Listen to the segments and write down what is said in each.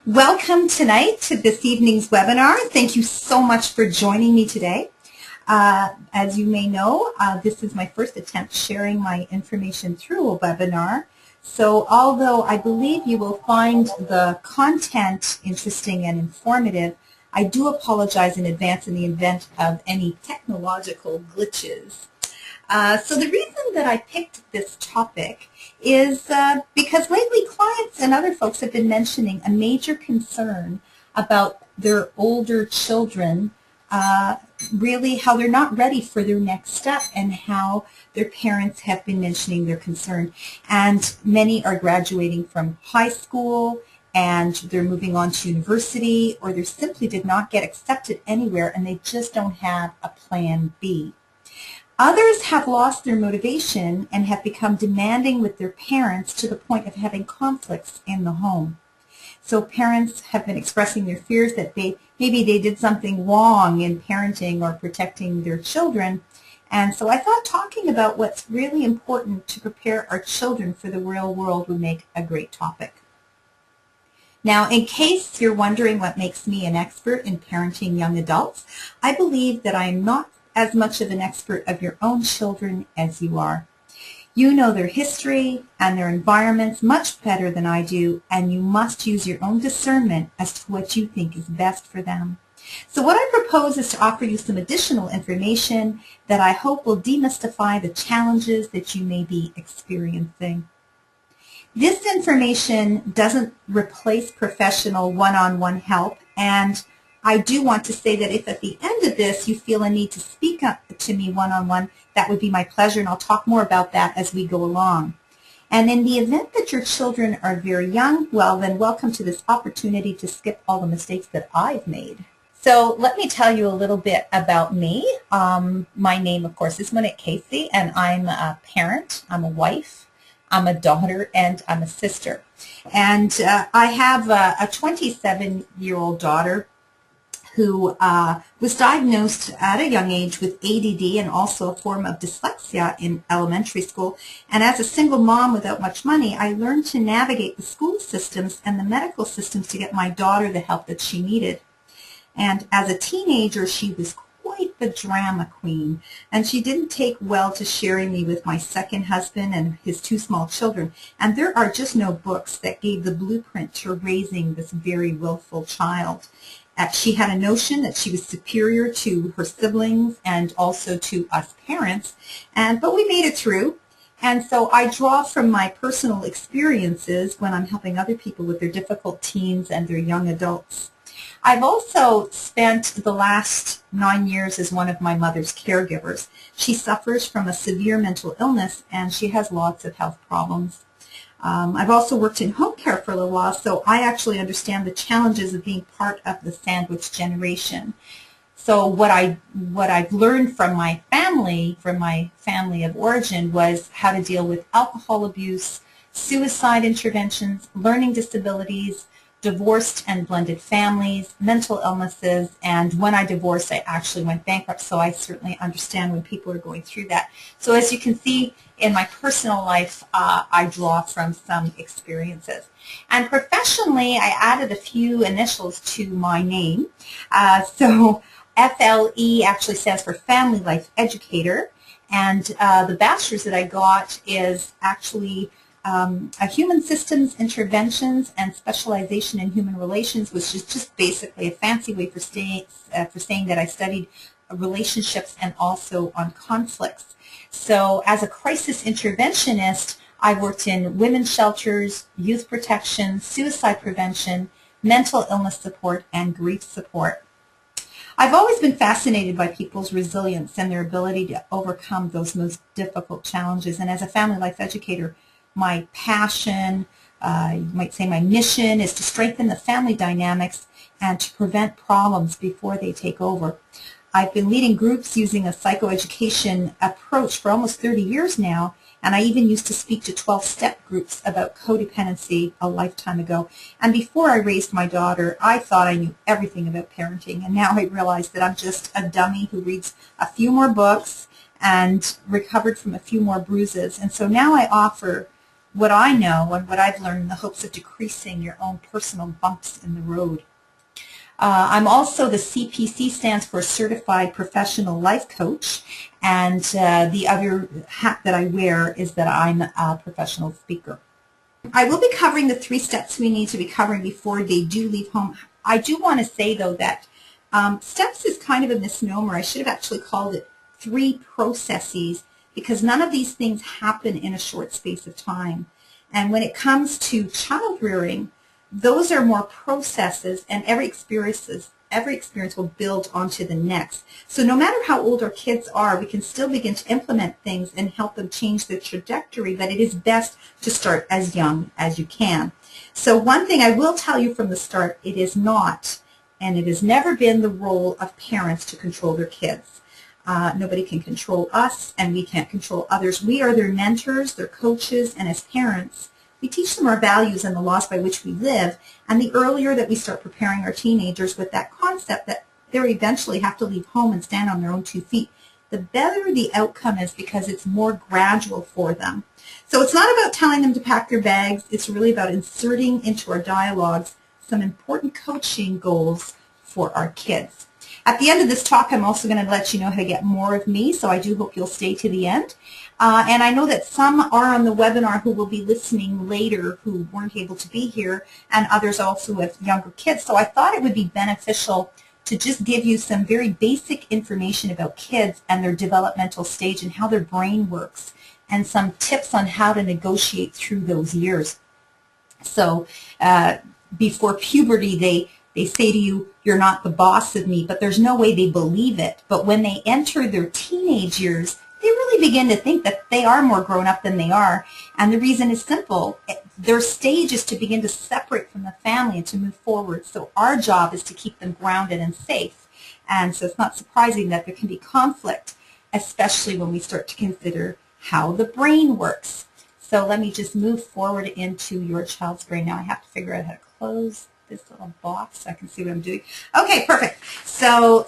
Welcome tonight to this evening's webinar. Thank you so much for joining me today. As you may know, this is my first attempt sharing my information through a webinar. So although I believe you will find the content interesting and informative, I do apologize in advance in the event of any technological glitches. So the reason that I picked this topic is because lately clients and other folks have been mentioning a major concern about their older children, really how they're not ready for their next step and how their parents have been mentioning their concern. And many are graduating from high school and they're moving on to university, or they simply did not get accepted anywhere and they just don't have a plan B. Others have lost their motivation and have become demanding with their parents to the point of having conflicts in the home. So parents have been expressing their fears that maybe they did something wrong in parenting or protecting their children. And so I thought talking about what's really important to prepare our children for the real world would make a great topic. Now, in case you're wondering what makes me an expert in parenting young adults, I believe that I am not as much of an expert of your own children as you are. You know their history and their environments much better than I do, and you must use your own discernment as to what you think is best for them. So what I propose is to offer you some additional information that I hope will demystify the challenges that you may be experiencing. This information doesn't replace professional one-on-one help, and I do want to say that if at the end of this you feel a need to speak up to me one-on-one, that would be my pleasure, and I'll talk more about that as we go along. And in the event that your children are very young, well then welcome to this opportunity to skip all the mistakes that I've made. So let me tell you a little bit about me. My name, of course, is Monique Casey, and I'm a parent, I'm a wife, I'm a daughter, and I'm a sister. And I have a 27-year-old daughter who was diagnosed at a young age with ADD and also a form of dyslexia in elementary school. And as a single mom without much money, I learned to navigate the school systems and the medical systems to get my daughter the help that she needed. And as a teenager, she was quite the drama queen, and she didn't take well to sharing me with my second husband and his two small children. And there are just no books that gave the blueprint to raising this very willful child. She had a notion that she was superior to her siblings and also to us parents, but we made it through. And so I draw from my personal experiences when I'm helping other people with their difficult teens and their young adults. I've also spent the last 9 years as one of my mother's caregivers. She suffers from a severe mental illness and she has lots of health problems. I've also worked in home care for a little while, so I actually understand the challenges of being part of the sandwich generation. So what I've learned from my family of origin, was how to deal with alcohol abuse, suicide interventions, learning disabilities, divorced and blended families, mental illnesses, and when I divorced, I actually went bankrupt, so I certainly understand when people are going through that. So as you can see, in my personal life, I draw from some experiences. And professionally, I added a few initials to my name. So FLE actually stands for Family Life Educator, and the bachelor's that I got is actually a Human Systems Interventions and Specialization in Human Relations, which is just basically a fancy way for saying that I studied relationships and also on conflicts. So as a crisis interventionist, I worked in women's shelters, youth protection, suicide prevention, mental illness support, and grief support. I've always been fascinated by people's resilience and their ability to overcome those most difficult challenges. And as a family life educator, my passion, you might say my mission, is to strengthen the family dynamics and to prevent problems before they take over. I've been leading groups using a psychoeducation approach for almost 30 years now, and I even used to speak to 12-step groups about codependency a lifetime ago. And before I raised my daughter, I thought I knew everything about parenting, and now I realize that I'm just a dummy who reads a few more books and recovered from a few more bruises. And so now I offer what I know and what I've learned in the hopes of decreasing your own personal bumps in the road. I'm also the CPC, stands for Certified Professional Life Coach, and the other hat that I wear is that I'm a professional speaker. I will be covering the 3 steps we need to be covering before they do leave home. I do want to say, though, that steps is kind of a misnomer. I should have actually called it 3 processes, because none of these things happen in a short space of time. And when it comes to child rearing, those are more processes, and every experience will build onto the next. So no matter how old our kids are, we can still begin to implement things and help them change their trajectory, but it is best to start as young as you can. So one thing I will tell you from the start, it is not, and it has never been, the role of parents to control their kids. Nobody can control us, and we can't control others. We are their mentors, their coaches, and as parents, we teach them our values and the laws by which we live, and the earlier that we start preparing our teenagers with that concept that they eventually have to leave home and stand on their own 2 feet, the better the outcome is, because it's more gradual for them. So it's not about telling them to pack their bags. It's really about inserting into our dialogues some important coaching goals for our kids. At the end of this talk, I'm also going to let you know how to get more of me, so I do hope you'll stay to the end. And I know that some are on the webinar who will be listening later who weren't able to be here, and others also with younger kids. So I thought it would be beneficial to just give you some very basic information about kids and their developmental stage and how their brain works, and some tips on how to negotiate through those years. So before puberty, they say to you, "You're not the boss of me," but there's no way they believe it. But when they enter their teenage years, they really begin to think that they are more grown up than they are. And the reason is simple. Their stage is to begin to separate from the family and to move forward. So our job is to keep them grounded and safe. And so it's not surprising that there can be conflict, especially when we start to consider how the brain works. So let me just move forward into your child's brain. Now I have to figure out how to close this little box so I can see what I'm doing. Okay, perfect. So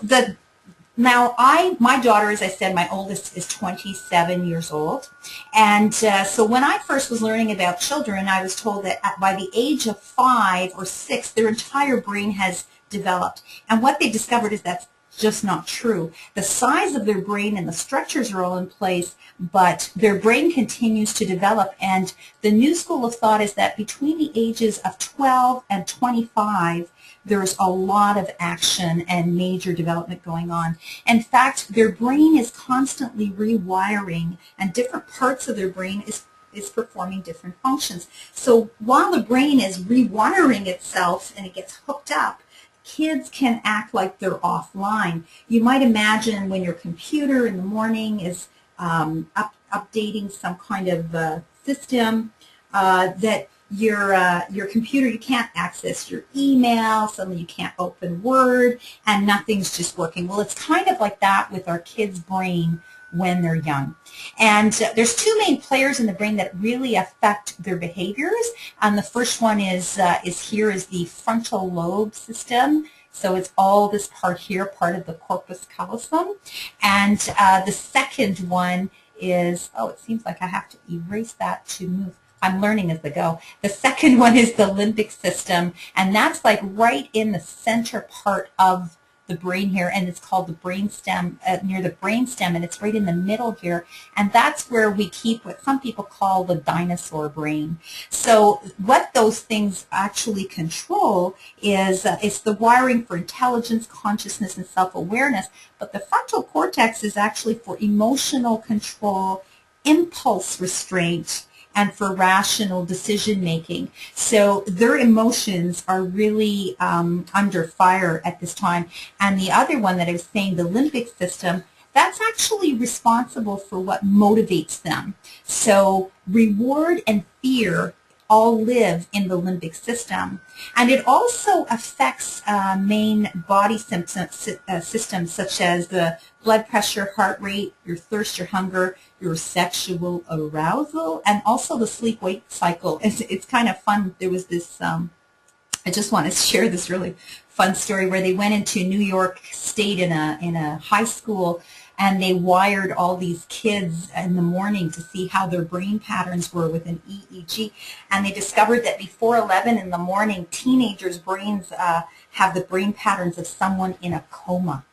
my daughter, as I said, my oldest is 27 years old. And so when I first was learning about children, I was told that by the age of 5 or 6, their entire brain has developed. And what they discovered is that's just not true. The size of their brain and the structures are all in place, but their brain continues to develop. And the new school of thought is that between the ages of 12 and 25, there's a lot of action and major development going on. In fact, their brain is constantly rewiring, and different parts of their brain is performing different functions. So while the brain is rewiring itself and it gets hooked up, kids can act like they're offline. You might imagine when your computer in the morning is updating some kind of system that your computer, you can't access your email, suddenly you can't open Word, and nothing's just working. Well, it's kind of like that with our kids' brain when they're young. And there's 2 main players in the brain that really affect their behaviors. And the first one is the frontal lobe system. So it's all this part here, part of the corpus callosum. And the second one is, oh, it seems like I have to erase that to move. I'm learning as I go. The second one is the limbic system, and that's like right in the center part of the brain here, and it's called the brainstem, near the brainstem, and it's right in the middle here, and that's where we keep what some people call the dinosaur brain. So what those things actually control is it's the wiring for intelligence, consciousness, and self-awareness, but the frontal cortex is actually for emotional control, impulse restraint, and for rational decision making. So their emotions are really under fire at this time. And the other one that I was saying, the limbic system, that's actually responsible for what motivates them. So reward and fear all live in the limbic system. And it also affects main body systems such as the blood pressure, heart rate, your thirst, your hunger, your sexual arousal, and also the sleep-wake cycle. It's kind of fun. There was this, I just want to share this really fun story where they went into New York State in a high school and they wired all these kids in the morning to see how their brain patterns were with an EEG, and they discovered that before 11 in the morning, teenagers' brains have the brain patterns of someone in a coma.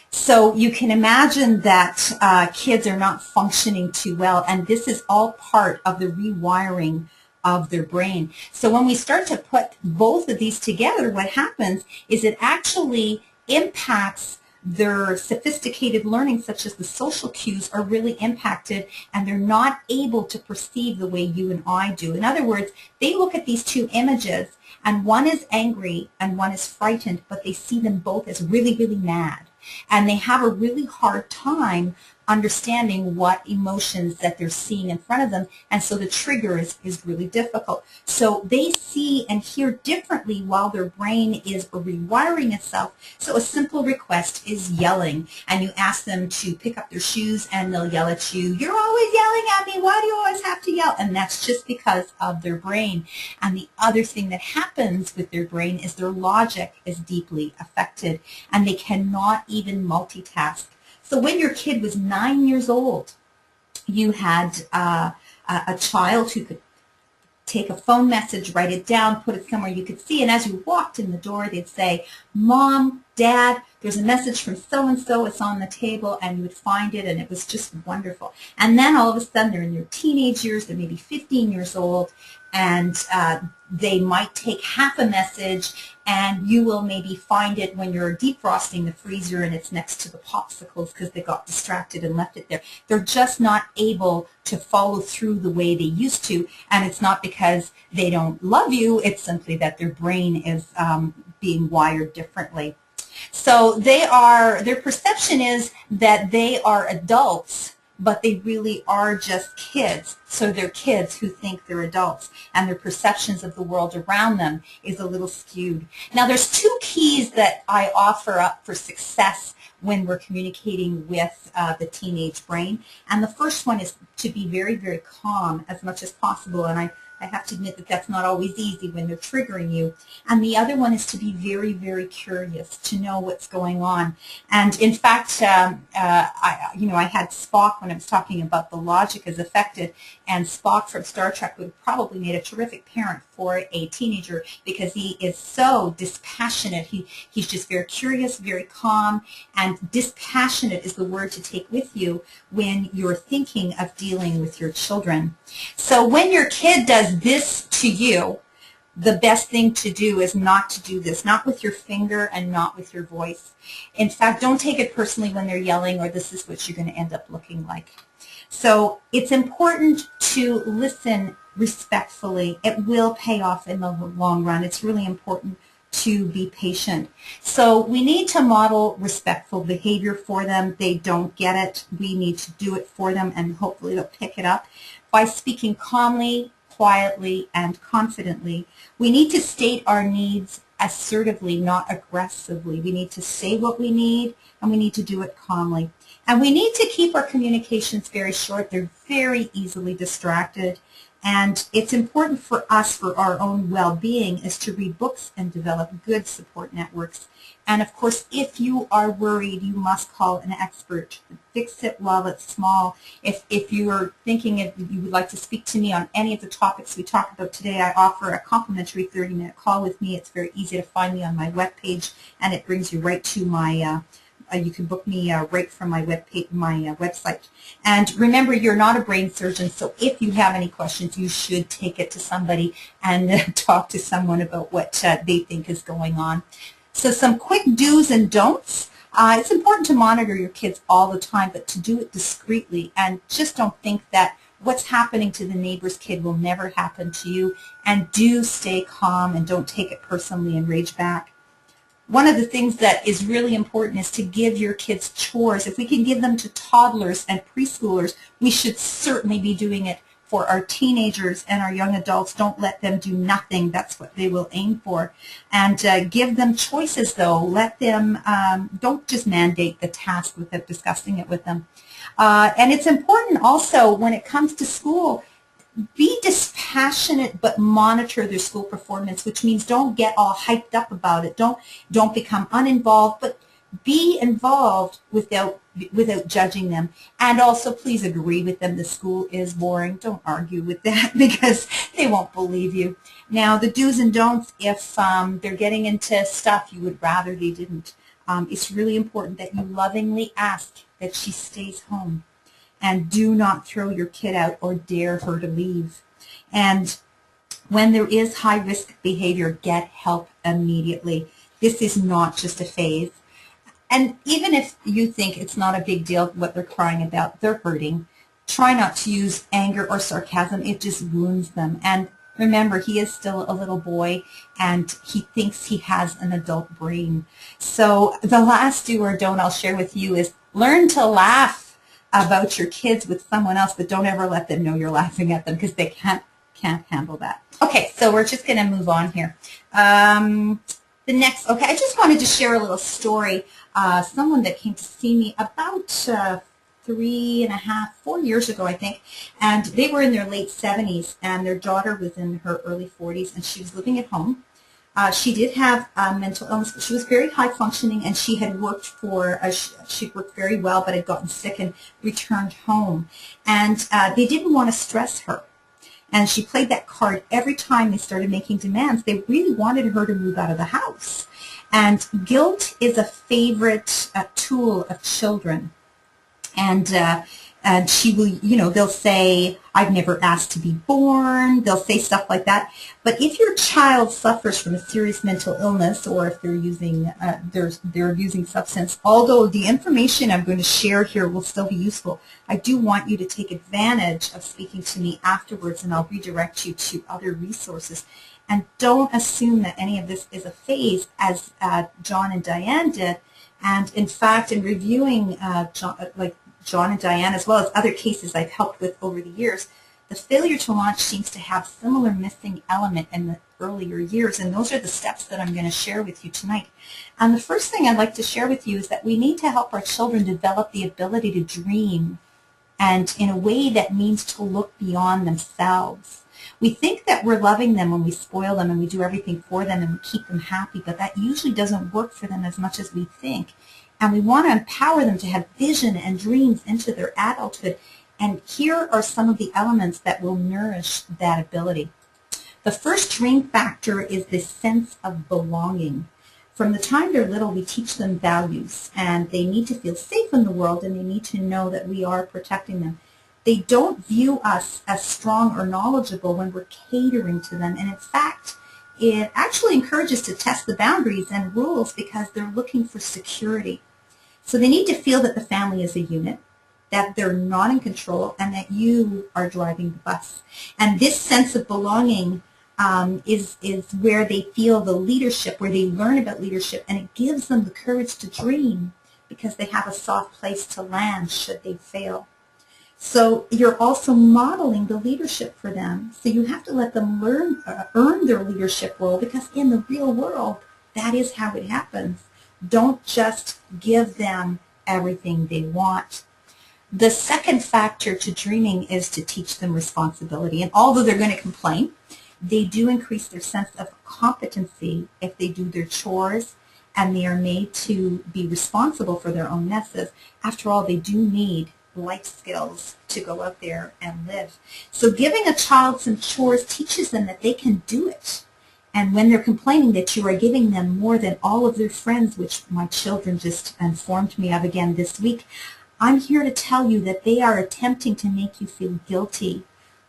So you can imagine that kids are not functioning too well, and this is all part of the rewiring of their brain. So when we start to put both of these together, what happens is it actually impacts their sophisticated learning, such as the social cues are really impacted, and they're not able to perceive the way you and I do. In other words, they look at these two images, and one is angry and one is frightened, but they see them both as really, really mad. And they have a really hard time understanding what emotions that they're seeing in front of them, and so the trigger is really difficult. So they see and hear differently while their brain is rewiring itself. So a simple request is yelling, and you ask them to pick up their shoes and they'll yell at you, "You're always yelling at me, why do you always have to yell?" And that's just because of their brain. And the other thing that happens with their brain is their logic is deeply affected, and they cannot even multitask. So when your kid was 9 years old, you had a child who could take a phone message, write it down, put it somewhere you could see, and as you walked in the door, they'd say, "Mom, Dad, there's a message from so-and-so, it's on the table," and you would find it, and it was just wonderful. And then all of a sudden, they're in their teenage years, they're maybe 15 years old, and they might take half a message, and you will maybe find it when you're defrosting the freezer and it's next to the popsicles because they got distracted and left it there. They're just not able to follow through the way they used to, and it's not because they don't love you, it's simply that their brain is being wired differently. So their perception is that they are adults, but they really are just kids. So they're kids who think they're adults, and their perceptions of the world around them is a little skewed. Now there's two keys that I offer up for success when we're communicating with the teenage brain. And the first one is to be very, very calm as much as possible. And I have to admit that that's not always easy when they're triggering you. And the other one is to be very, very curious, to know what's going on. And in fact, I had Spock when I was talking about the logic is affected, and Spock from Star Trek would have probably made a terrific parent for a teenager because he is so dispassionate. He's just very curious, very calm, and dispassionate is the word to take with you when you're thinking of dealing with your children. So when your kid does this to you, the best thing to do is not to do this, not with your finger and not with your voice. In fact, don't take it personally when they're yelling or this is what you're going to end up looking like. So it's important to listen respectfully. It will pay off in the long run. It's really important to be patient. So we need to model respectful behavior for them. They don't get it. We need to do it for them, and hopefully they'll pick it up by speaking calmly, quietly, and confidently. We need to state our needs assertively, not aggressively. We need to say what we need, and we need to do it calmly. And we need to keep our communications very short. They're very easily distracted. And it's important for us, for our own well-being, is to read books and develop good support networks. And of course, if you are worried, you must call an expert. Fix it while it's small. If you are thinking if you would like to speak to me on any of the topics we talked about today, I offer a complimentary 30-minute call with me. It's very easy to find me on my webpage, and it brings you right to my you can book me right from my website. And remember, you're not a brain surgeon, so if you have any questions, you should take it to somebody and talk to someone about what they think is going on. So some quick do's and don'ts. It's important to monitor your kids all the time, but to do it discreetly, and just don't think that what's happening to the neighbor's kid will never happen to you, and do stay calm and don't take it personally and rage back. One of the things that is really important is to give your kids chores. If we can give them to toddlers and preschoolers, we should certainly be doing it for our teenagers and our young adults. Don't let them do nothing. That's what they will aim for. And give them choices, though. Let them, don't just mandate the task without discussing it with them. And it's important also when it comes to school, be dispassionate but monitor their school performance, which means don't get all hyped up about it. Don't become uninvolved, but be involved without without judging them. And also, please agree with them. The school is boring. Don't argue with that because they won't believe you. Now, the do's and don'ts, if they're getting into stuff you would rather they didn't, it's really important that you lovingly ask that she stays home. And do not throw your kid out or dare her to leave. And when there is high-risk behavior, get help immediately. This is not just a phase. And even if you think it's not a big deal what they're crying about, they're hurting. Try not to use anger or sarcasm. It just wounds them. And remember, he is still a little boy, and he thinks he has an adult brain. So the last do or don't I'll share with you is learn to laugh about your kids with someone else, but don't ever let them know you're laughing at them because they can't handle that. Okay, so we're just going to move on here. I just wanted to share a little story. Someone that came to see me about 3.5, 4 years ago, I think, and they were in their late 70s, and their daughter was in her early 40s, and she was living at home. She did have mental illness, but she was very high functioning, and she had worked she worked very well, but had gotten sick and returned home. And they didn't want to stress her. And she played that card every time they started making demands. They really wanted her to move out of the house. And guilt is a favorite tool of children. And she will, they'll say, I've never asked to be born. They'll say stuff like that. But if your child suffers from a serious mental illness, or if they're using substance, although the information I'm going to share here will still be useful, I do want you to take advantage of speaking to me afterwards, and I'll redirect you to other resources. And don't assume that any of this is a phase, as John and Diane did. And in fact, in reviewing John and Diane, as well as other cases I've helped with over the years, the failure to launch seems to have similar missing element in the earlier years, and those are the steps that I'm going to share with you tonight. And the first thing I'd like to share with you is that we need to help our children develop the ability to dream, and in a way that means to look beyond themselves. We think that we're loving them when we spoil them and we do everything for them and we keep them happy, but that usually doesn't work for them as much as we think. And we want to empower them to have vision and dreams into their adulthood. And here are some of the elements that will nourish that ability. The first dream factor is the sense of belonging. From the time they're little, we teach them values, and they need to feel safe in the world, and they need to know that we are protecting them. They don't view us as strong or knowledgeable when we're catering to them. And in fact, it actually encourages to test the boundaries and rules because they're looking for security. So they need to feel that the family is a unit, that they're not in control, and that you are driving the bus. And this sense of belonging is where they feel the leadership, where they learn about leadership, and it gives them the courage to dream because they have a soft place to land should they fail. So you're also modeling the leadership for them. So you have to let them earn their leadership role, because in the real world, that is how it happens. Don't just give them everything they want. The second factor to dreaming is to teach them responsibility. And although they're going to complain, they do increase their sense of competency if they do their chores and they are made to be responsible for their own messes. After all, they do need life skills to go out there and live. So giving a child some chores teaches them that they can do it. And when they're complaining that you are giving them more than all of their friends, which my children just informed me of again this week, I'm here to tell you that they are attempting to make you feel guilty,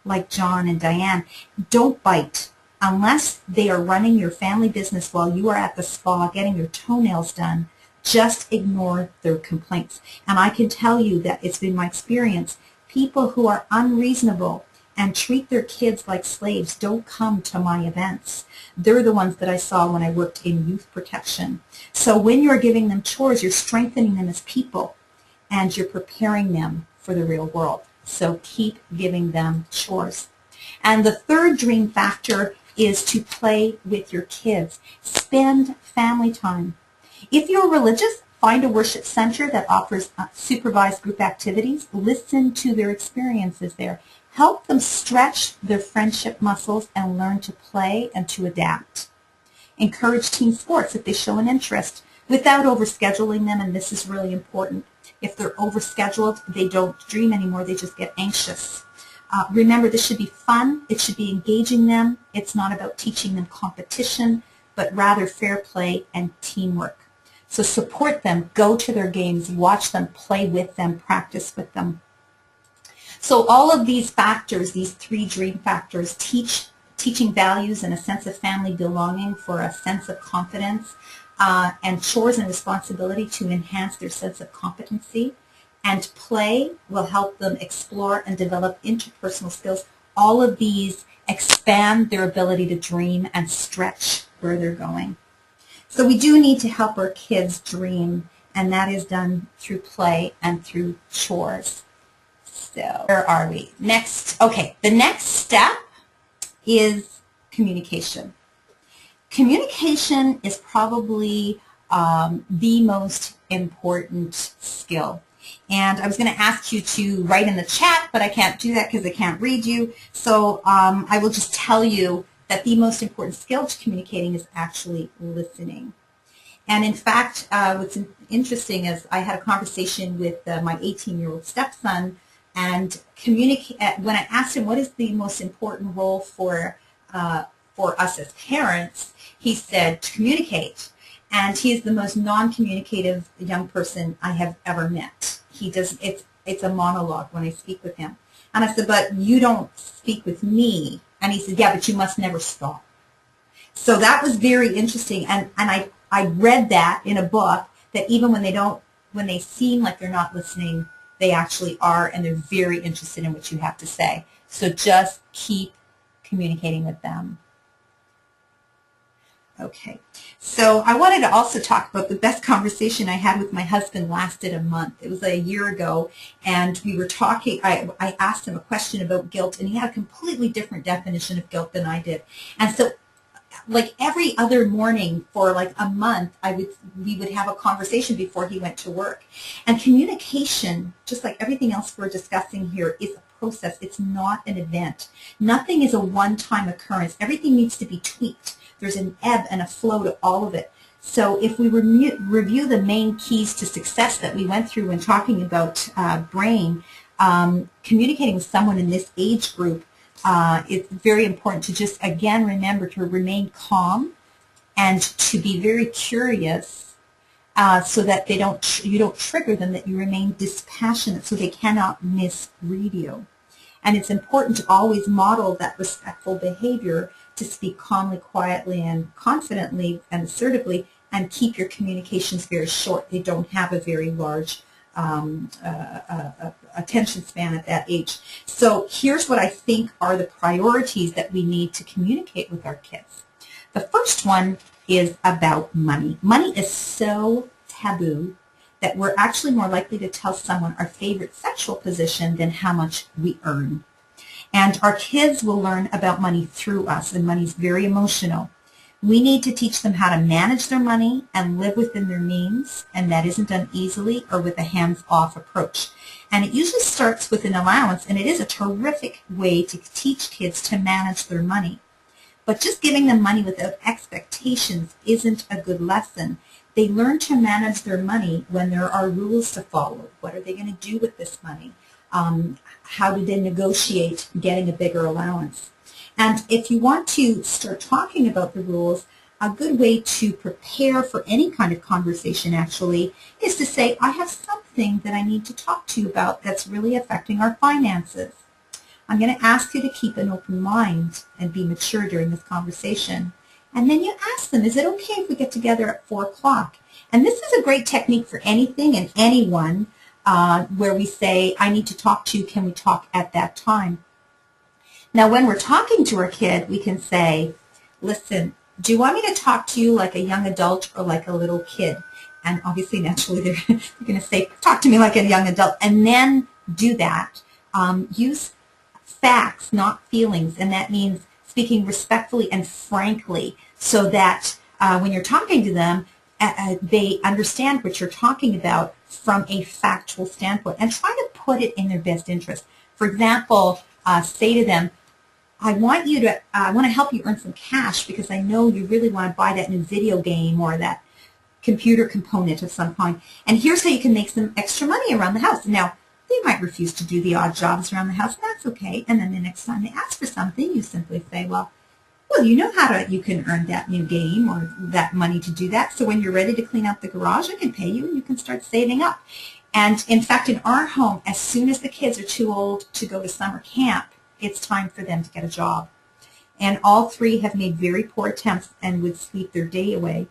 like John and Diane. Don't bite. Unless they are running your family business while you are at the spa getting your toenails done, just ignore their complaints. And I can tell you that it's been my experience, people who are unreasonable and treat their kids like slaves don't come to my events. They're the ones that I saw when I worked in youth protection. So when you're giving them chores, you're strengthening them as people, and you're preparing them for the real world. So keep giving them chores. And the third dream factor is to play with your kids. Spend family time. If you're religious, find a worship center that offers supervised group activities. Listen to their experiences there. Help them stretch their friendship muscles and learn to play and to adapt. Encourage team sports if they show an interest without overscheduling them, and this is really important. If they're overscheduled, they don't dream anymore, they just get anxious. Remember, this should be fun, it should be engaging them. It's not about teaching them competition, but rather fair play and teamwork. So support them, go to their games, watch them, play with them, practice with them. So all of these factors, these 3 dream factors, teaching values and a sense of family belonging for a sense of confidence, and chores and responsibility to enhance their sense of competency, and play will help them explore and develop interpersonal skills. All of these expand their ability to dream and stretch where they're going. So we do need to help our kids dream, and that is done through play and through chores. So where are we? Next, okay, the next step is communication. Communication is probably the most important skill. And I was going to ask you to write in the chat, but I can't do that because I can't read you. So I will just tell you that the most important skill to communicating is actually listening. And in fact, what's interesting is I had a conversation with my 18-year-old stepson, and when I asked him what is the most important role for us as parents, he said to communicate. And he is the most non-communicative young person I have ever met. It's a monologue when I speak with him. And I said, but you don't speak with me. And he said, yeah, but you must never stop. So that was very interesting. And I read that in a book, that even when they seem like they're not listening, they actually are, and they're very interested in what you have to say. So just keep communicating with them. Okay, so I wanted to also talk about the best conversation I had with my husband. Lasted a month. It was a year ago, and we were talking. I asked him a question about guilt, and he had a completely different definition of guilt than I did. And so, like every other morning for like a month, we would have a conversation before he went to work. And communication, just like everything else we're discussing here, is a process. It's not an event. Nothing is a one-time occurrence. Everything needs to be tweaked. There's an ebb and a flow to all of it. So if we review the main keys to success that we went through when talking about brain, communicating with someone in this age group, it's very important to just, again, remember to remain calm and to be very curious, so that you don't trigger them, that you remain dispassionate so they cannot misread you. And it's important to always model that respectful behavior, to speak calmly, quietly, and confidently and assertively, and keep your communications very short. They don't have a very large attention span at that age. So here's what I think are the priorities that we need to communicate with our kids. The first one is about money. Money is so taboo that we're actually more likely to tell someone our favorite sexual position than how much we earn. And our kids will learn about money through us, and money is very emotional. We need to teach them how to manage their money and live within their means, and that isn't done easily or with a hands-off approach. And it usually starts with an allowance, and it is a terrific way to teach kids to manage their money. But just giving them money without expectations isn't a good lesson. They learn to manage their money when there are rules to follow. What are they going to do with this money? How do they negotiate getting a bigger allowance? And if you want to start talking about the rules, a good way to prepare for any kind of conversation actually is to say, I have something that I need to talk to you about that's really affecting our finances. I'm going to ask you to keep an open mind and be mature during this conversation. And then you ask them, is it okay if we get together at 4 o'clock? And this is a great technique for anything and anyone, where we say, I need to talk to you, can we talk at that time? Now when we're talking to our kid, we can say, listen, do you want me to talk to you like a young adult or like a little kid? And obviously, naturally, they're going to say, talk to me like a young adult. And then do that. Use facts, not feelings. And that means speaking respectfully and frankly, so that when you're talking to them, they understand what you're talking about from a factual standpoint, and try to put it in their best interest. For example, say to them, I want to help you earn some cash because I know you really want to buy that new video game or that computer component of some kind. And here's how you can make some extra money around the house. Now, they might refuse to do the odd jobs around the house, and that's okay. And then the next time they ask for something, you simply say, well, you know you can earn that new game or that money to do that. So when you're ready to clean out the garage, I can pay you and you can start saving up. And in fact, in our home, as soon as the kids are too old to go to summer camp, it's time for them to get a job. And all three have made very poor attempts and would sleep their day away.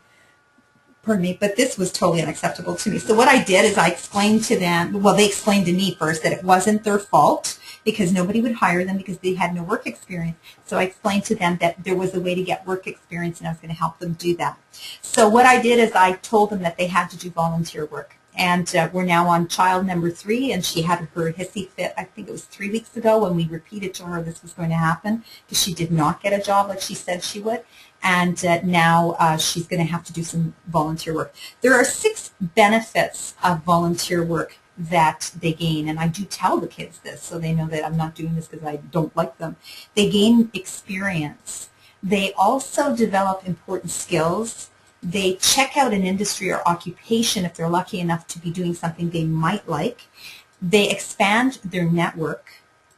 Pardon me, but this was totally unacceptable to me. So what I did is I explained to them, well, they explained to me first that it wasn't their fault because nobody would hire them because they had no work experience. So I explained to them that there was a way to get work experience and I was going to help them do that. So what I did is I told them that they had to do volunteer work. And we're now on child number 3, and she had her hissy fit, I think it was 3 weeks ago, when we repeated to her this was going to happen because she did not get a job like she said she would. And now she's going to have to do some volunteer work. There are 6 benefits of volunteer work that they gain, and I do tell the kids this so they know that I'm not doing this because I don't like them. They gain experience. They also develop important skills. They check out an industry or occupation if they're lucky enough to be doing something they might like. They expand their network.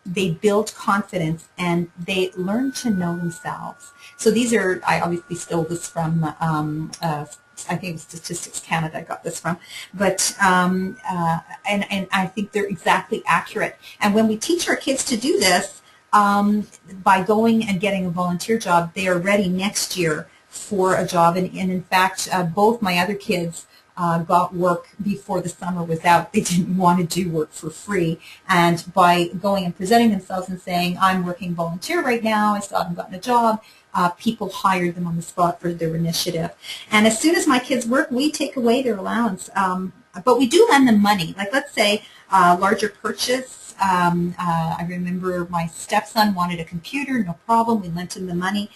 They build confidence, and they learn to know themselves. So these are, I obviously stole this from, I think it was Statistics Canada I got this from, but, and I think they're exactly accurate. And when we teach our kids to do this, by going and getting a volunteer job, they are ready next year for a job. And in fact, both my other kids got work before the summer was out. They didn't want to do work for free. And by going and presenting themselves and saying, I'm working volunteer right now, I still haven't gotten a job, people hired them on the spot for their initiative. And as soon as my kids work, we take away their allowance. But we do lend them money. Like let's say larger purchase. I remember my stepson wanted a computer, no problem. We lent him the money.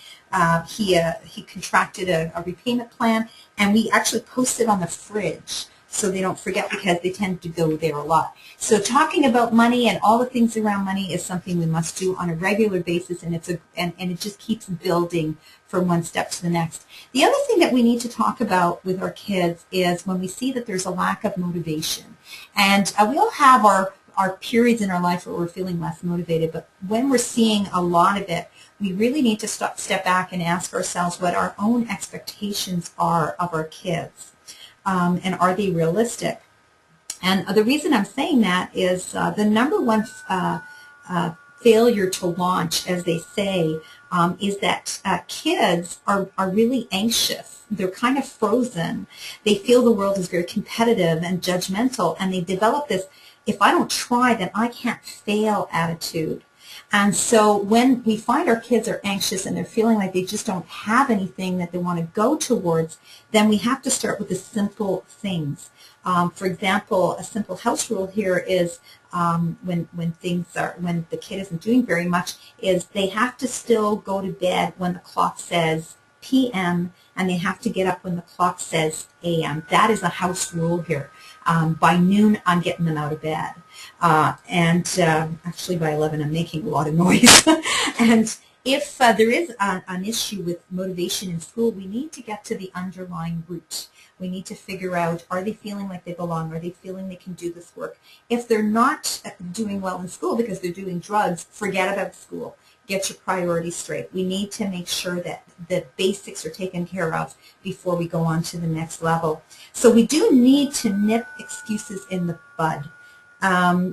He contracted a repayment plan, and we actually posted on the fridge so they don't forget because they tend to go there a lot. So talking about money and all the things around money is something we must do on a regular basis, and it just keeps building from one step to the next. The other thing that we need to talk about with our kids is when we see that there's a lack of motivation. And we all have our periods in our life where we're feeling less motivated, but when we're seeing a lot of it, we really need to step back and ask ourselves what our own expectations are of our kids, and are they realistic? And the reason I'm saying that is the number one failure to launch, as they say, is that kids are really anxious. They're kind of frozen. They feel the world is very competitive and judgmental, and they develop this, if I don't try, then I can't fail attitude. And so when we find our kids are anxious and they're feeling like they just don't have anything that they want to go towards, then we have to start with the simple things. For example, a simple house rule here is when the kid isn't doing very much, is they have to still go to bed when the clock says p.m. and they have to get up when the clock says a.m. That is a house rule here. By noon, I'm getting them out of bed. Actually by 11, I'm making a lot of noise. And if there is an issue with motivation in school, we need to get to the underlying root. We need to figure out, are they feeling like they belong? Are they feeling they can do this work? If they're not doing well in school because they're doing drugs, forget about school. Get your priorities straight. We need to make sure that the basics are taken care of before we go on to the next level. So we do need to nip excuses in the bud.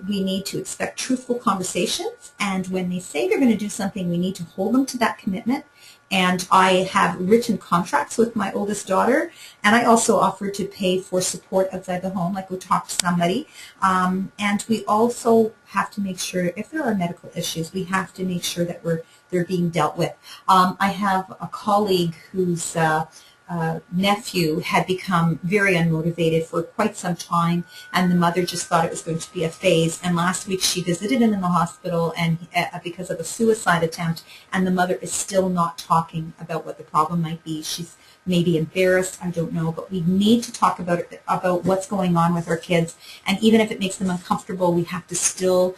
We need to expect truthful conversations, and when they say they're going to do something, we need to hold them to that commitment. And I have written contracts with my oldest daughter, and I also offer to pay for support outside the home, like go talk to somebody. And we also have to make sure, if there are medical issues, we have to make sure that they're being dealt with. I have a colleague whose nephew had become very unmotivated for quite some time, and the mother just thought it was going to be a phase. And last week she visited him in the hospital and because of a suicide attempt, and the mother is still not talking about what the problem might be. She's maybe embarrassed, I don't know, but we need to talk about what's going on with our kids. And even if it makes them uncomfortable, we have to still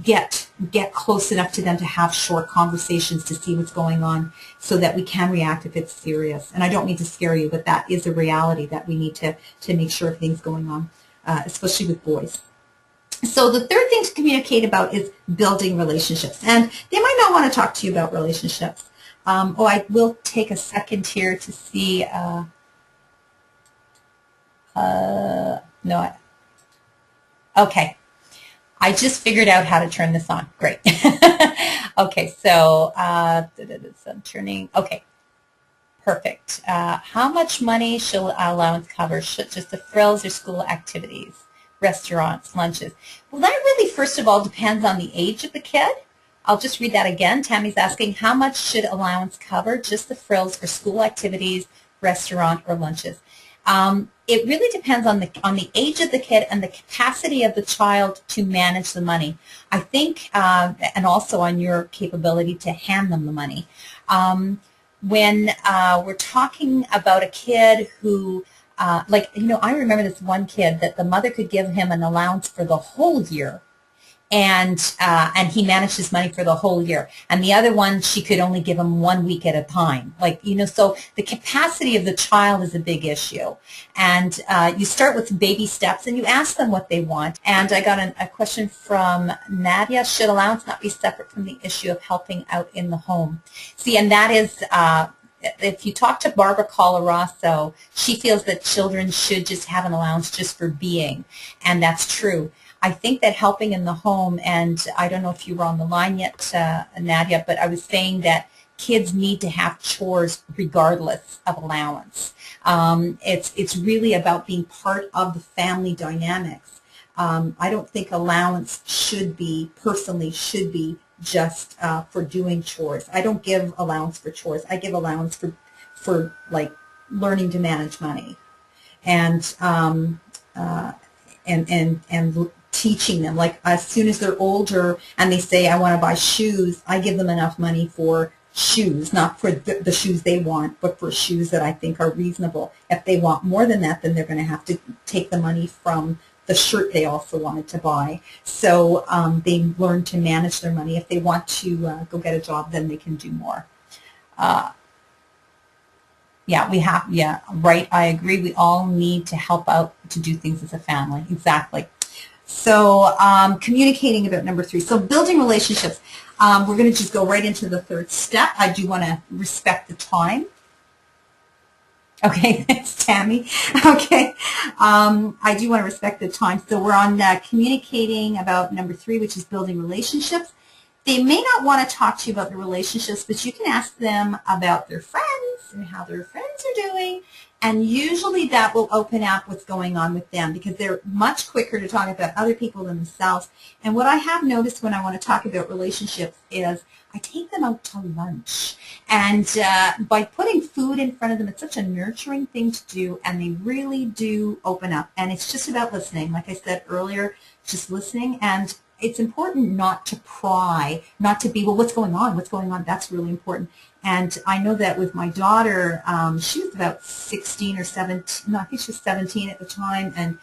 get close enough to them to have short conversations to see what's going on so that we can react if it's serious. And I don't mean to scare you, but that is a reality that we need to make sure everything's going on, especially with boys. So the third thing to communicate about is building relationships. And they might not want to talk to you about relationships. I will take a second here to see. No. Okay. I just figured out how to turn this on. Great. Okay, so I'm turning. Okay, perfect. How much money should allowance cover? Should just the frills or school activities, restaurants, lunches? Well, that really, first of all, depends on the age of the kid. I'll just read that again. Tammy's asking, how much should allowance cover? Just the frills for school activities, restaurant, or lunches? It really depends on the age of the kid and the capacity of the child to manage the money. I think, and also on your capability to hand them the money. When we're talking about a kid who, I remember this one kid that the mother could give him an allowance for the whole year. And he managed his money for the whole year. And the other one, she could only give him 1 week at a time. So the capacity of the child is a big issue. And you start with baby steps and you ask them what they want. And I got a question from Nadia. Should allowance not be separate from the issue of helping out in the home? See, and that is, if you talk to Barbara Colarasso, she feels that children should just have an allowance just for being. And that's true. I think that helping in the home, and I don't know if you were on the line yet, Nadia, but I was saying that kids need to have chores regardless of allowance. It's really about being part of the family dynamics. I don't think allowance should be just for doing chores. I don't give allowance for chores. I give allowance for like learning to manage money and teaching them. Like as soon as they're older and they say, I want to buy shoes, I give them enough money for shoes, not for the shoes they want, but for shoes that I think are reasonable. If they want more than that, then they're going to have to take the money from the shirt they also wanted to buy. So they learn to manage their money. If they want to go get a job, then they can do more. Right, I agree. We all need to help out to do things as a family. Exactly. So communicating about number 3. So building relationships. We're going to just go right into the third step. I do want to respect the time. Okay, thanks, Tammy. Okay, I do want to respect the time. So we're on communicating about number 3, which is building relationships. They may not want to talk to you about the relationships, but you can ask them about their friends and how their friends are doing. And usually that will open up what's going on with them because they're much quicker to talk about other people than themselves. And what I have noticed when I want to talk about relationships is I take them out to lunch. And by putting food in front of them, it's such a nurturing thing to do, and they really do open up. And it's just about listening. Like I said earlier, just listening. And it's important not to pry, not to be, well, what's going on? What's going on? That's really important. And I know that with my daughter, she was about 16 or 17, no, I think she was 17 at the time, and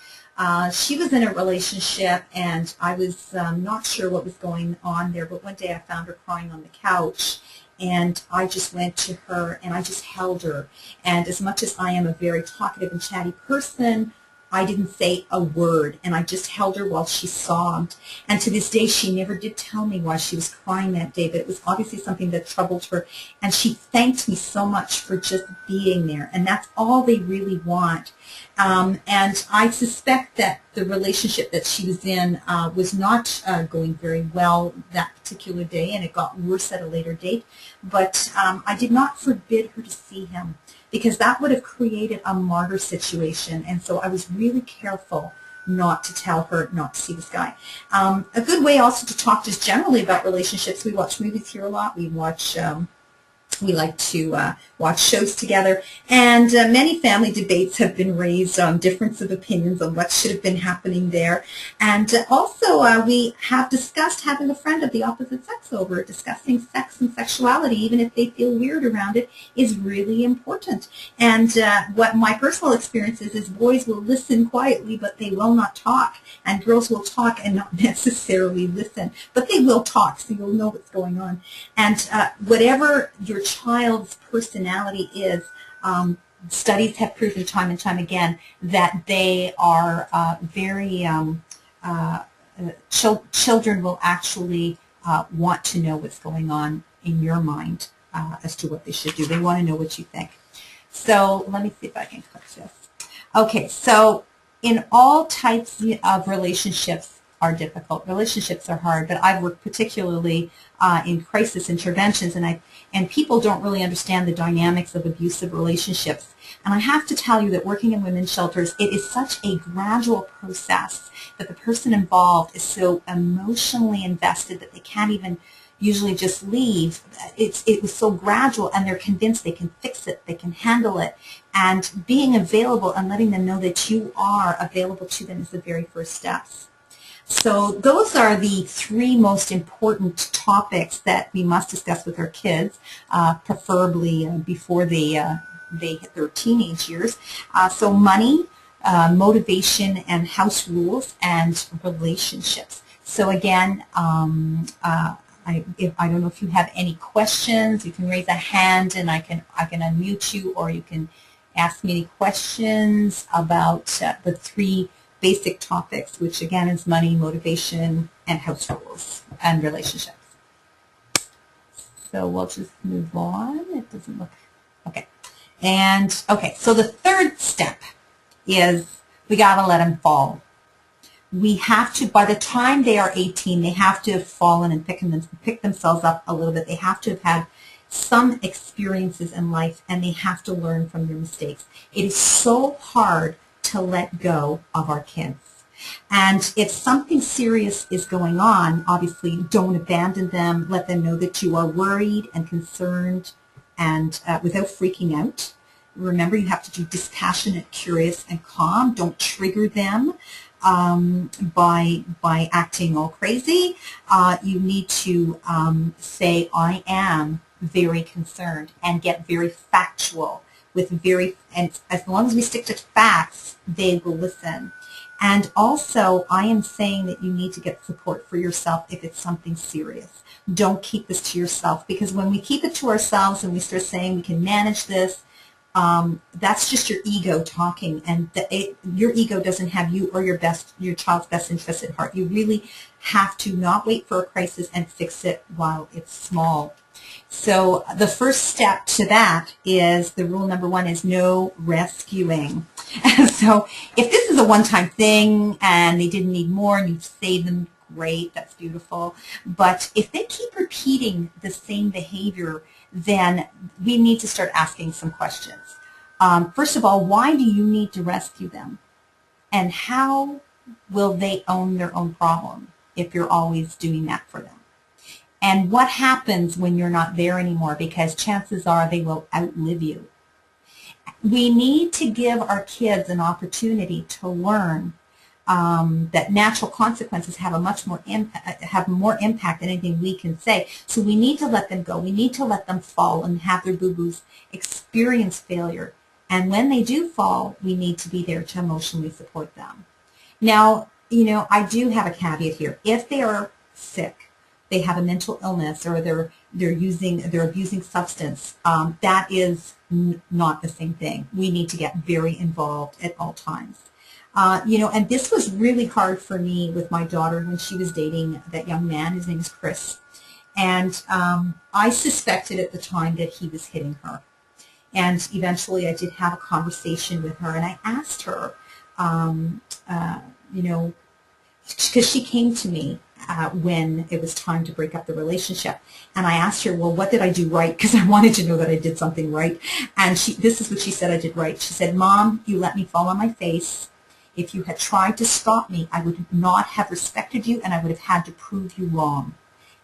she was in a relationship, and I was not sure what was going on there, but one day I found her crying on the couch, and I just went to her, and I just held her. And as much as I am a very talkative and chatty person, I didn't say a word, and I just held her while she sobbed. And to this day, she never did tell me why she was crying that day, but it was obviously something that troubled her. And she thanked me so much for just being there, and that's all they really want. And I suspect that the relationship that she was in was not going very well that particular day, and it got worse at a later date. But I did not forbid her to see him, because that would have created a martyr situation. And so I was really careful not to tell her not to see this guy. A good way also to talk just generally about relationships, we watch movies here a lot. We watch We like to watch shows together, and many family debates have been raised on difference of opinions on what should have been happening there. And also we have discussed having a friend of the opposite sex over. Discussing sex and sexuality, even if they feel weird around it, is really important. And what my personal experience is boys will listen quietly, but they will not talk. And girls will talk and not necessarily listen, but they will talk, so you'll know what's going on. And whatever your child's personality is, studies have proven time and time again that they are children will actually want to know what's going on in your mind as to what they should do. They want to know what you think. So let me see if I can click this. Okay, so in all types of relationships are difficult. Relationships are hard, but I've worked particularly in crisis interventions, and people don't really understand the dynamics of abusive relationships. And I have to tell you that working in women's shelters, it is such a gradual process that the person involved is so emotionally invested that they can't even usually just leave. It was so gradual, and they're convinced they can fix it, they can handle it. And being available and letting them know that you are available to them is the very first steps. So those are the three most important topics that we must discuss with our kids, preferably before they hit their teenage years. So money, motivation, and house rules, and relationships. So again, I don't know if you have any questions. You can raise a hand, and I can unmute you, or you can ask me any questions about the three basic topics, which again is money, motivation, and house rules, and relationships. So we'll just move on. It doesn't look okay. And okay, so the third step is we got to let them fall. We have to, by the time they are 18, they have to have fallen and pick themselves up a little bit. They have to have had some experiences in life, and they have to learn from their mistakes. It is so hard to let go of our kids. And if something serious is going on, obviously don't abandon them. Let them know that you are worried and concerned, and without freaking out. Remember, you have to do dispassionate, curious, and calm. Don't trigger them by acting all crazy. You need to say, I am very concerned, and get very factual. And as long as we stick to facts, they will listen. And also, I am saying that you need to get support for yourself if it's something serious. Don't keep this to yourself, because when we keep it to ourselves and we start saying we can manage this, that's just your ego talking, and your ego doesn't have you or your child's best interest at heart. You really have to not wait for a crisis and fix it while it's small. So the first step to that is, the rule number one is no rescuing. So if this is a one-time thing and they didn't need more and you've saved them, great, that's beautiful. But if they keep repeating the same behavior, then we need to start asking some questions. First of all, why do you need to rescue them? And how will they own their own problem if you're always doing that for them? And what happens when you're not there anymore? Because chances are they will outlive you. We need to give our kids an opportunity to learn that natural consequences have more impact than anything we can say. So we need to let them go. We need to let them fall and have their boo-boos, experience failure. And when they do fall, we need to be there to emotionally support them. Now, I do have a caveat here. If they are sick, they have a mental illness, or they're abusing substance, that is not the same thing. We need to get very involved at all times. And this was really hard for me with my daughter when she was dating that young man. His name is Chris. And I suspected at the time that he was hitting her. And eventually I did have a conversation with her, and I asked her, because she came to me when it was time to break up the relationship. And I asked her, well, what did I do right? Because I wanted to know that I did something right. And this is what she said I did right. She said, Mom, you let me fall on my face. If you had tried to stop me, I would not have respected you, and I would have had to prove you wrong.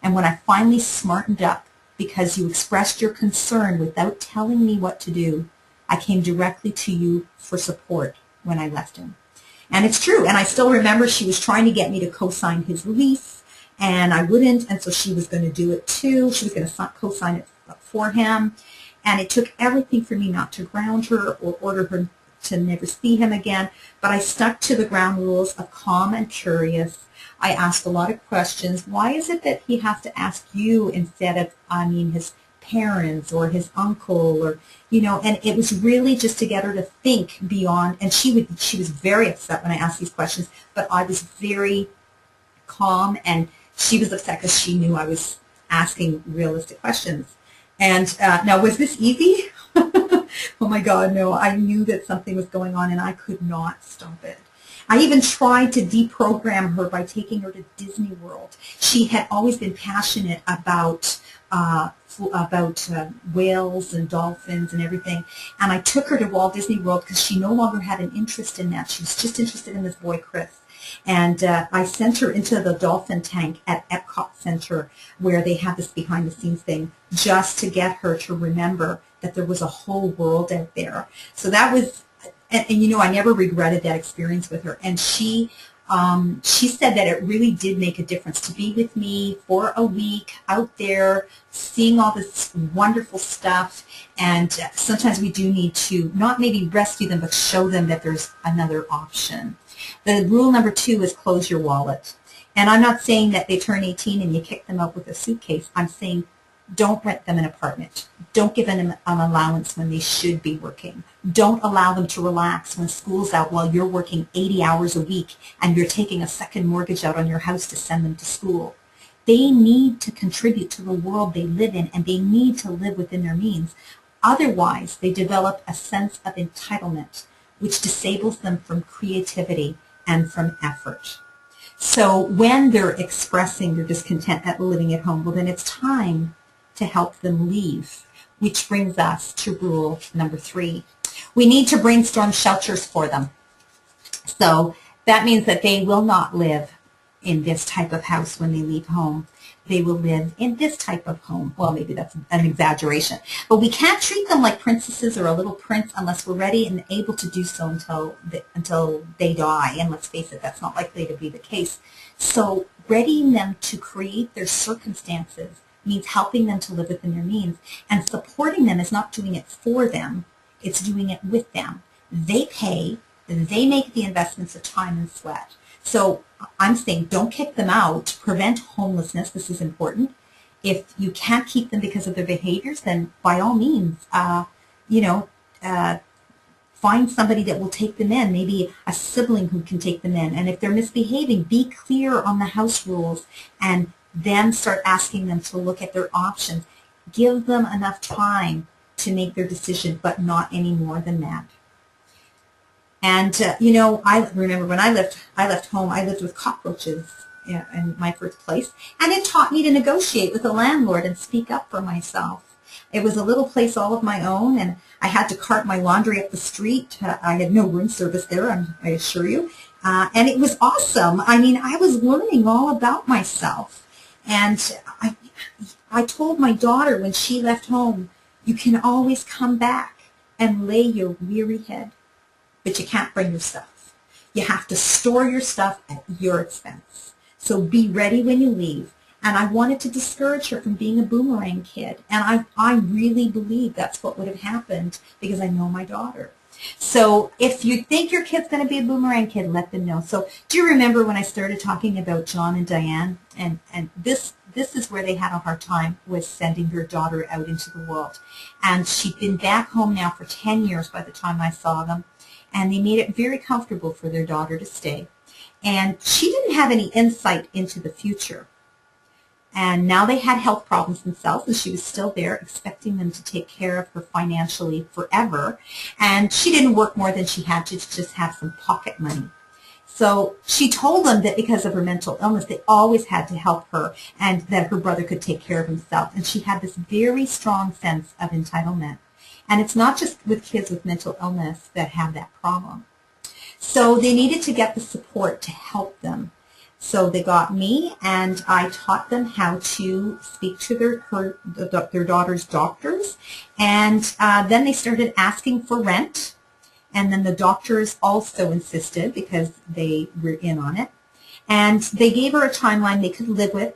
And when I finally smartened up because you expressed your concern without telling me what to do. I came directly to you for support when I left him. And it's true. And I still remember she was trying to get me to co-sign his release, and I wouldn't. And so she was going to do it too. She was going to co-sign it for him. And it took everything for me not to ground her or order her to never see him again. But I stuck to the ground rules of calm and curious. I asked a lot of questions. Why is it that he has to ask you instead of, his parents or his uncle, or, and it was really just to get her to think beyond. And she was very upset when I asked these questions, but I was very calm, and she was upset because she knew I was asking realistic questions. And now, was this easy? Oh my God, no. I knew that something was going on, and I could not stop it. I even tried to deprogram her by taking her to Disney World. She had always been passionate about whales and dolphins and everything. And I took her to Walt Disney World because she no longer had an interest in that. She was just interested in this boy, Chris. And I sent her into the dolphin tank at Epcot Center, where they have this behind-the-scenes thing, just to get her to remember that there was a whole world out there. So that was, and I never regretted that experience with her. And she said that it really did make a difference to be with me for a week out there, seeing all this wonderful stuff. And sometimes we do need to not maybe rescue them, but show them that there's another option. The rule number 2 is close your wallet. And I'm not saying that they turn 18 and you kick them out with a suitcase. I'm saying don't rent them an apartment. Don't give them an allowance when they should be working. Don't allow them to relax when school's out while you're working 80 hours a week and you're taking a second mortgage out on your house to send them to school. They need to contribute to the world they live in, and they need to live within their means. Otherwise, they develop a sense of entitlement, which disables them from creativity and from effort. So when they're expressing their discontent at living at home, well, then it's time to help them leave, which brings us to rule number 3. We need to brainstorm shelters for them. So that means that they will not live in this type of house when they leave home. They will live in this type of home. Well, maybe that's an exaggeration. But we can't treat them like princesses or a little prince unless we're ready and able to do so until they die. And let's face it, that's not likely to be the case. So readying them to create their circumstances means helping them to live within their means. And supporting them is not doing it for them. It's doing it with them. They pay. They make the investments of time and sweat. So I'm saying don't kick them out. Prevent homelessness. This is important. If you can't keep them because of their behaviors, then by all means, find somebody that will take them in, maybe a sibling who can take them in. And if they're misbehaving, be clear on the house rules and then start asking them to look at their options. Give them enough time to make their decision, but not any more than that. And, I remember when I left home, I lived with cockroaches in my first place. And it taught me to negotiate with the landlord and speak up for myself. It was a little place all of my own, and I had to cart my laundry up the street. I had no room service there, I assure you. And it was awesome. I was learning all about myself. And I told my daughter when she left home, you can always come back and lay your weary head, but you can't bring your stuff. You have to store your stuff at your expense. So be ready when you leave. And I wanted to discourage her from being a boomerang kid. And I really believe that's what would have happened because I know my daughter. So if you think your kid's going to be a boomerang kid, let them know. So do you remember when I started talking about John and Diane? And this is where they had a hard time with sending their daughter out into the world. And she'd been back home now for 10 years by the time I saw them. And they made it very comfortable for their daughter to stay. And she didn't have any insight into the future. And now they had health problems themselves, and she was still there expecting them to take care of her financially forever. And she didn't work more than she had to just have some pocket money. So she told them that because of her mental illness, they always had to help her and that her brother could take care of himself. And she had this very strong sense of entitlement. And it's not just with kids with mental illness that have that problem. So they needed to get the support to help them. So they got me, and I taught them how to speak to their daughter's doctors. And then they started asking for rent. And then the doctors also insisted, because they were in on it. And they gave her a timeline they could live with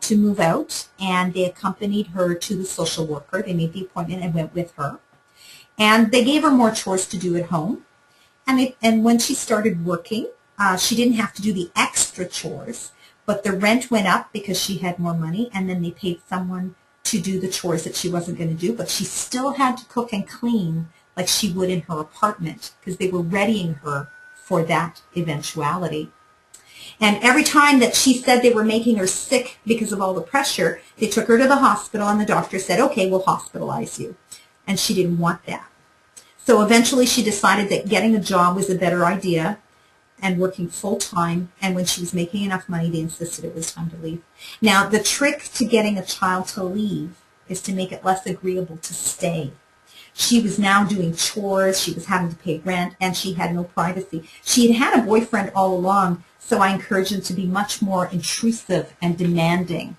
to move out. And they accompanied her to the social worker. They made the appointment and went with her. And they gave her more chores to do at home. And when she started working, she didn't have to do the extra chores, but the rent went up because she had more money, and then they paid someone to do the chores that she wasn't going to do, but she still had to cook and clean like she would in her apartment, because they were readying her for that eventuality. And every time that she said they were making her sick because of all the pressure, they took her to the hospital, and the doctor said, okay, we'll hospitalize you. And she didn't want that. So eventually she decided that getting a job was a better idea, and working full-time, and when she was making enough money, they insisted it was time to leave. Now, the trick to getting a child to leave is to make it less agreeable to stay. She was now doing chores, she was having to pay rent, and she had no privacy. She had had a boyfriend all along, so I encouraged him to be much more intrusive and demanding.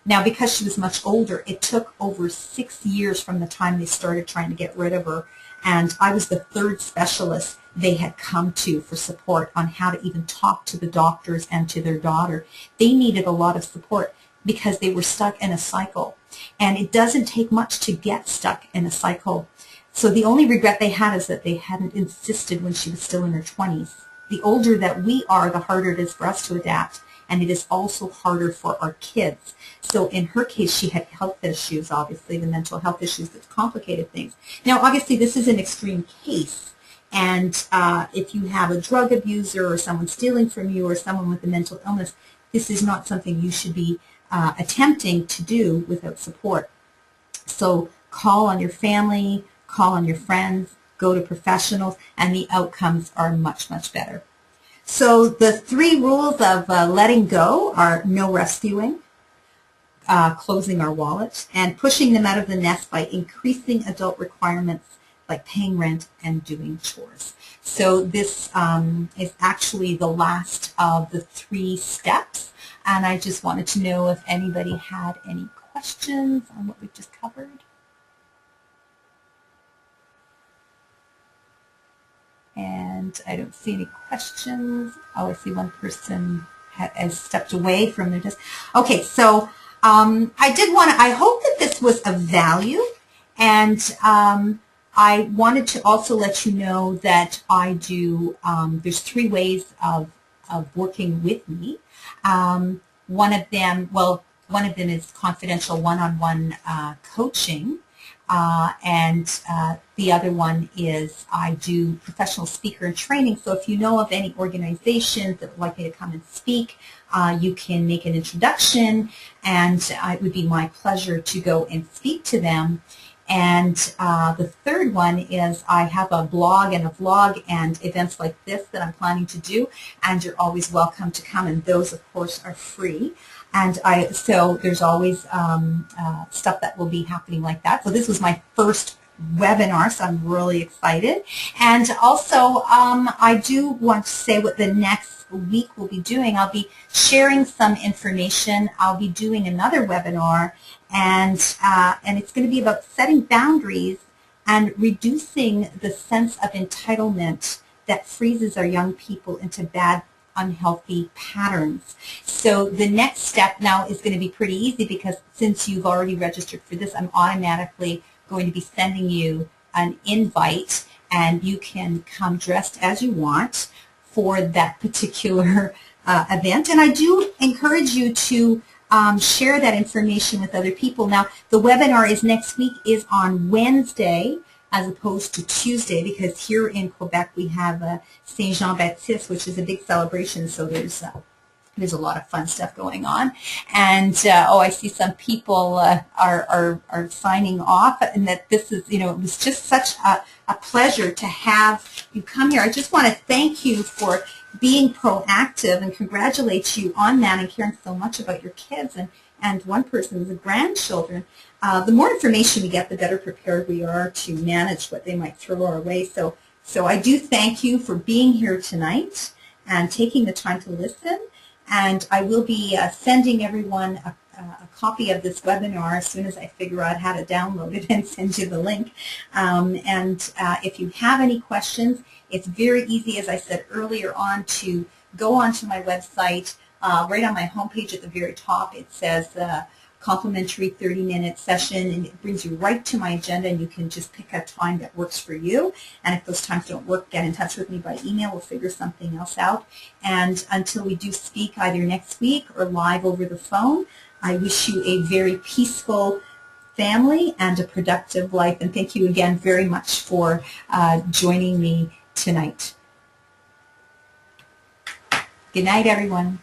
Now, because she was much older, it took over 6 years from the time they started trying to get rid of her, and I was the third specialist they had come to for support on how to even talk to the doctors and to their daughter. They needed a lot of support because they were stuck in a cycle. And it doesn't take much to get stuck in a cycle. So the only regret they had is that they hadn't insisted when she was still in her 20s. The older that we are, the harder it is for us to adapt. And it is also harder for our kids. So in her case, she had health issues, obviously, the mental health issues that complicated things. Now, obviously, this is an extreme case. And if you have a drug abuser or someone stealing from you or someone with a mental illness, this is not something you should be attempting to do without support. So call on your family, call on your friends, go to professionals, and the outcomes are much, much better. So the 3 rules of letting go are no rescuing, closing our wallets, and pushing them out of the nest by increasing adult requirements like paying rent and doing chores. So this is actually the last of the 3 steps, and I just wanted to know if anybody had any questions on what we've just covered. And I don't see any questions. Oh, I see one person has stepped away from their desk. Okay, so I hope that this was of value, and I wanted to also let you know that I do, there's 3 ways of working with me. One of them is confidential one-on-one coaching, and the other one is I do professional speaker and training. So if you know of any organizations that would like me to come and speak, you can make an introduction, and it would be my pleasure to go and speak to them. And the third one is I have a blog and a vlog and events like this that I'm planning to do, and you're always welcome to come, and those, of course, are free. And so there's always stuff that will be happening like that. So this was my first webinar, so I'm really excited. And also, I do want to say what the next week we'll be doing. I'll be sharing some information. I'll be doing another webinar, and it's going to be about setting boundaries and reducing the sense of entitlement that freezes our young people into bad, unhealthy patterns. So the next step now is going to be pretty easy, because since you've already registered for this, I'm automatically going to be sending you an invite, and you can come dressed as you want for that particular event. And I do encourage you to share that information with other people. Now, the webinar is next week, is on Wednesday as opposed to Tuesday, because here in Quebec we have Saint Jean-Baptiste, which is a big celebration, so there's a lot of fun stuff going on. And oh, I see some people are signing off, and that this is, it was just such a pleasure to have you come here. I just want to thank you for being proactive and congratulate you on that, and caring so much about your kids and one person's grandchildren. The more information we get, the better prepared we are to manage what they might throw our way. So I do thank you for being here tonight and taking the time to listen. And I will be sending everyone a copy of this webinar as soon as I figure out how to download it and send you the link. If you have any questions, it's very easy, as I said earlier on, to go onto my website. Right on my homepage at the very top, it says complimentary 30-minute session, and it brings you right to my agenda, and you can just pick a time that works for you. And if those times don't work, get in touch with me by email. We'll figure something else out. And until we do speak either next week or live over the phone, I wish you a very peaceful family and a productive life. And thank you again very much for joining me tonight. Good night, everyone.